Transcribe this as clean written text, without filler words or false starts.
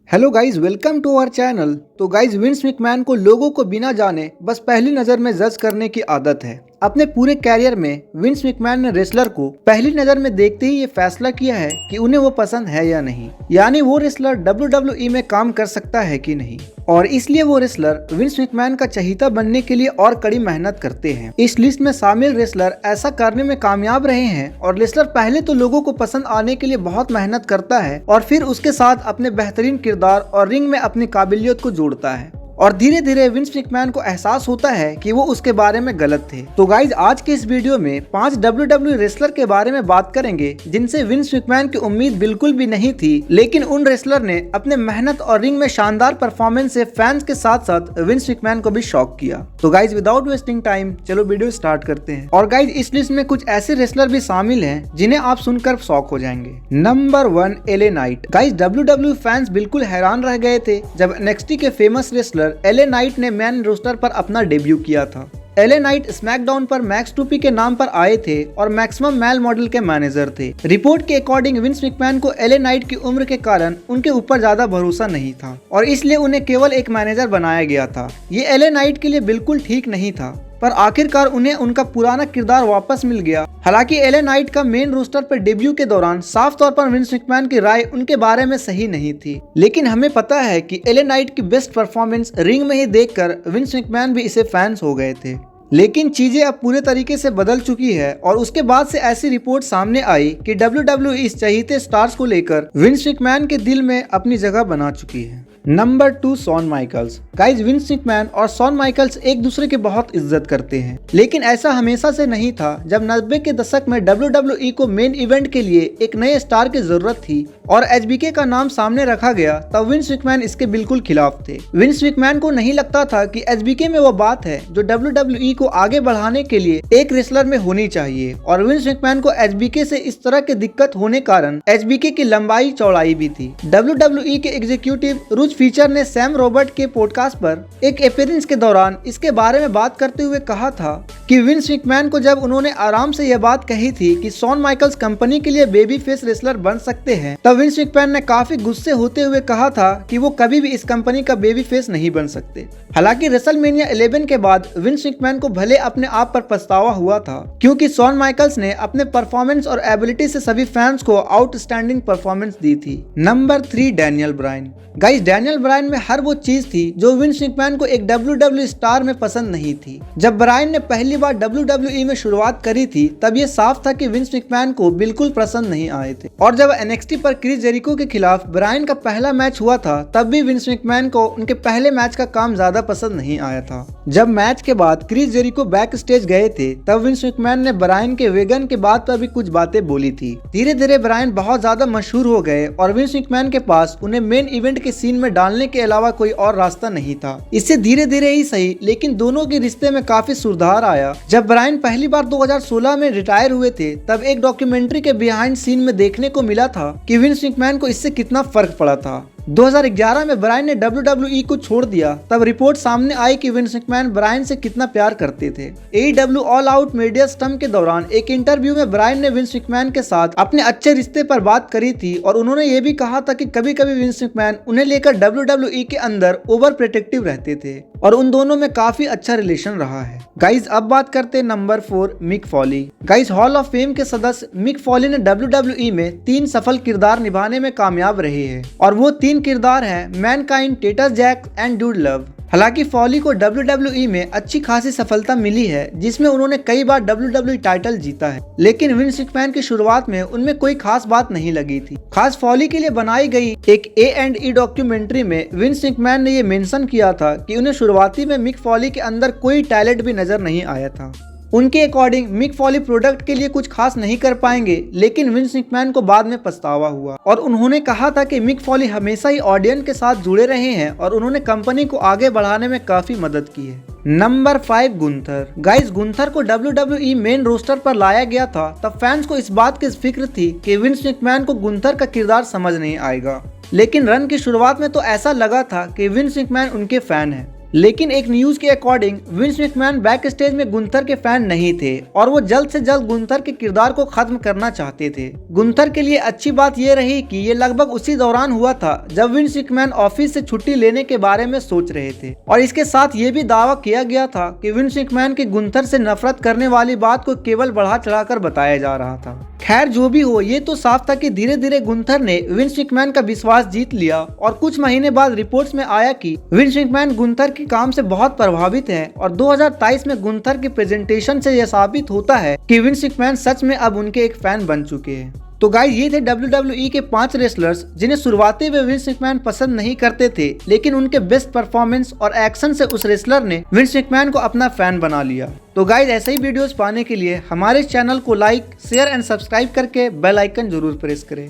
Hello guys, welcome to our channel. तो guys, Vince McMahon को लोगों को बिना जाने बस पहली नज़र में जज करने की आदत है। अपने पूरे कैरियर में विंस मैकमैन ने रेसलर को पहली नज़र में देखते ही ये फैसला किया है कि उन्हें वो पसंद है या नहीं, यानी वो रेसलर WWE में काम कर सकता है कि नहीं। और इसलिए वो रेसलर विंस मैकमैन का चहीता बनने के लिए और कड़ी मेहनत करते हैं। इस लिस्ट में शामिल रेसलर ऐसा करने में कामयाब रहे हैं और रेसलर पहले तो लोगों को पसंद आने के लिए बहुत मेहनत करता है और फिर उसके साथ अपने बेहतरीन किरदार और रिंग में अपनी काबिलियत को जोड़ता है और धीरे धीरे विंस मैकमैन को एहसास होता है कि वो उसके बारे में गलत थे। तो गाइज, आज के इस वीडियो में 5 WWE रेसलर के बारे में बात करेंगे जिनसे विंस मैकमैन की उम्मीद बिल्कुल भी नहीं थी, लेकिन उन रेसलर ने अपने मेहनत और रिंग में शानदार परफॉर्मेंस से फैंस के साथ साथ विंस मैकमैन को भी शॉक किया। तो गाइज, विदाउट वेस्टिंग टाइम चलो वीडियो स्टार्ट करते हैं। और गाइज, इस लिस्ट में कुछ ऐसे रेसलर भी शामिल हैं जिन्हें आप सुनकर शॉक हो जाएंगे। Number 1, LA night. Guys, WWE fans बिल्कुल हैरान रह गए थे जब NXT के फेमस रेसलर LA नाइट ने मेन रोस्टर पर अपना डेब्यू किया था। LA नाइट स्मैकडाउन पर मैक्स टूपी के नाम पर आए थे और मैक्सिमम मेल मॉडल के मैनेजर थे। रिपोर्ट के अकॉर्डिंग विंस मैकमैन को LA नाइट की उम्र के कारण उनके ऊपर ज्यादा भरोसा नहीं था और इसलिए उन्हें केवल एक मैनेजर बनाया गया था। ये LA नाइट के लिए बिल्कुल ठीक नहीं था, पर आखिरकार उन्हें उनका पुराना किरदार वापस मिल गया। हालांकि LA नाइट का मेन रोस्टर पर डेब्यू के दौरान साफ तौर पर विंस मैकमैन की राय उनके बारे में सही नहीं थी, लेकिन हमें पता है कि LA नाइट की बेस्ट परफॉर्मेंस रिंग में ही देखकर विंस मैकमैन भी इसे फैंस हो गए थे। लेकिन चीजें अब पूरे तरीके से बदल चुकी है और उसके बाद से ऐसी रिपोर्ट सामने आई कि WWE इस चहीते स्टार्स को लेकर विंस मैकमैन के दिल में अपनी जगह बना चुकी है। Number 2, Shawn Michaels. Guys, Vince McMahon और शॉन माइकल्स एक दूसरे की बहुत इज्जत करते हैं, लेकिन ऐसा हमेशा से नहीं था। जब 90 के दशक में WWE को मेन इवेंट के लिए एक नए स्टार की जरूरत थी और HBK का नाम सामने रखा गया, तब विंस मैकमैन इसके बिल्कुल खिलाफ थे। विंस मैकमैन को नहीं लगता था कि HBK में वो बात है जो WWE को आगे बढ़ाने के लिए एक रेसलर में होनी चाहिए, और विंस मैकमैन को HBK से इस तरह की दिक्कत होने कारण HBK की लंबाई चौड़ाई भी थी। WWE के एग्जीक्यूटिव रूज फीचर ने सैम रॉबर्ट के पॉडकास्ट पर एक अपीयरेंस के दौरान इसके बारे में बात करते हुए कहा था कि विंस मैकमैन को जब उन्होंने आराम से यह बात कही थी कि शॉन माइकल्स कंपनी के लिए बेबी फेस रेसलर बन सकते हैं, तब विंस मैकमैन ने काफी गुस्से होते हुए कहा था कि वो कभी भी इस कंपनी का बेबी फेस नहीं बन सकते। हालांकि रेसलमेनिया 11 के बाद विंस मैकमैन को भले अपने आप पर पछतावा हुआ था, क्योंकि शॉन माइकल्स ने अपने परफॉर्मेंस और एबिलिटी से सभी फैंस को आउटस्टैंडिंग परफॉर्मेंस दी थी। Number 3, Daniel Bryan. Guys, Daniel Bryan में हर वो चीज थी जो विंस मैकमैन को एक WWE स्टार में पसंद नहीं थी। जब ब्रायन ने पहली बार WWE में शुरुआत करी थी, तब ये साफ था कि विंस मैकमैन को बिल्कुल पसंद नहीं आए थे। और जब NXT पर क्रिस जेरिको के खिलाफ ब्रायन का पहला मैच हुआ था, तब भी विंस मैकमैन को उनके पहले मैच का काम ज्यादा पसंद नहीं आया था। जब मैच के बाद क्रिस जेरिको बैक स्टेज गए थे, तब विंस मैकमैन ने ब्रायन के वेगन के बाद पर भी कुछ बातें बोली थी। धीरे धीरे ब्रायन बहुत ज्यादा मशहूर हो गए और विंस मैकमैन के पास उन्हें मेन इवेंट के सीन में डालने के अलावा कोई और रास्ता नहीं था। इससे धीरे धीरे ही सही, लेकिन दोनों के रिश्ते में काफी सुधार आया। जब ब्रायन पहली बार 2016 में रिटायर हुए थे, तब एक डॉक्यूमेंट्री के बिहाइंड सीन में देखने को मिला था कि विंस मैकमैन को इससे कितना फर्क पड़ा था। 2011 में ब्रायन ने WWE को छोड़ दिया, तब रिपोर्ट सामने आई कि विंस मैकमैन ब्रायन से कितना प्यार करते थे। AEW ऑल आउट मीडिया स्टम के दौरान एक इंटरव्यू में ब्रायन ने विंस मैकमैन के साथ अपने अच्छे रिश्ते पर बात करी थी और उन्होंने ये भी कहा था कि कभी कभी विंस मैकमैन उन्हें लेकर WWE के अंदर ओवर प्रोटेक्टिव रहते थे और उन दोनों में काफी अच्छा रिलेशन रहा है। गाइज, अब बात करते हैं number 4, Mick Foley. Guys, hall of fame के सदस्य मिक फॉली ने WWE में 3 सफल किरदार निभाने में कामयाब रहे हैं और वो 3 किरदार हैं Mankind, Cactus Jack and Dude Love. हालांकि फॉली को WWE में अच्छी खासी सफलता मिली है, जिसमें उन्होंने कई बार WWE टाइटल जीता है, लेकिन विंस मैकमैन की शुरुआत में उनमें कोई खास बात नहीं लगी थी। खास फॉली के लिए बनाई गई एक A&E डॉक्यूमेंट्री में विंस मैकमैन ने ये मेंशन किया था कि उन्हें शुरुआती में मिक फॉली के अंदर कोई टैलेंट भी नजर नहीं आया था। उनके अकॉर्डिंग मिक फॉली प्रोडक्ट के लिए कुछ खास नहीं कर पाएंगे, लेकिन विंस मैकमैन को बाद में पछतावा हुआ और उन्होंने कहा था कि मिक फॉली हमेशा ही ऑडियंस के साथ जुड़े रहे हैं और उन्होंने कंपनी को आगे बढ़ाने में काफी मदद की है। Number 5, Gunther. गाइस, गुंथर को WWE मेन रोस्टर पर लाया गया था, तब फैंस को इस बात की फिक्र थी कि विंस मैकमैन को गुंथर का किरदार समझ नहीं आएगा, लेकिन रन की शुरुआत में तो ऐसा लगा था कि विंस मैकमैन उनके फैन हैं। लेकिन एक न्यूज के according Vince McMahon back stage में गुंथर के फैन नहीं थे और वो जल्द से जल्द गुंथर के किरदार को खत्म करना चाहते थे। गुंथर के लिए अच्छी बात यह रही कि ये लगभग उसी दौरान हुआ था जब विंस मैकमैन ऑफिस से छुट्टी लेने के बारे में सोच रहे थे और इसके साथ ये भी दावा किया गया था कि विंस मैकमैन की गुंथर से नफरत करने वाली बात को केवल बढ़ा चढ़ाकर बताया जा रहा था। खैर जो भी हो, ये तो साफ था कि धीरे धीरे गुंथर ने विंस मैकमैन का विश्वास जीत लिया और कुछ महीने बाद रिपोर्ट्स में आया कि विंस मैकमैन गुंथर के काम से बहुत प्रभावित हैं और 2023 में गुंथर के प्रेजेंटेशन से यह साबित होता है कि विंस मैकमैन सच में अब उनके एक फैन बन चुके हैं। तो गाइस ये थे WWE के 5 रेसलर्स जिन्हें शुरुआती में विंस मैकमैन पसंद नहीं करते थे, लेकिन उनके बेस्ट परफॉर्मेंस और एक्शन से उस रेसलर ने विंस मैकमैन को अपना फैन बना लिया। तो गाइस ऐसे ही वीडियोस पाने के लिए हमारे चैनल को लाइक, शेयर एंड सब्सक्राइब करके बेल आइकन जरूर प्रेस करें।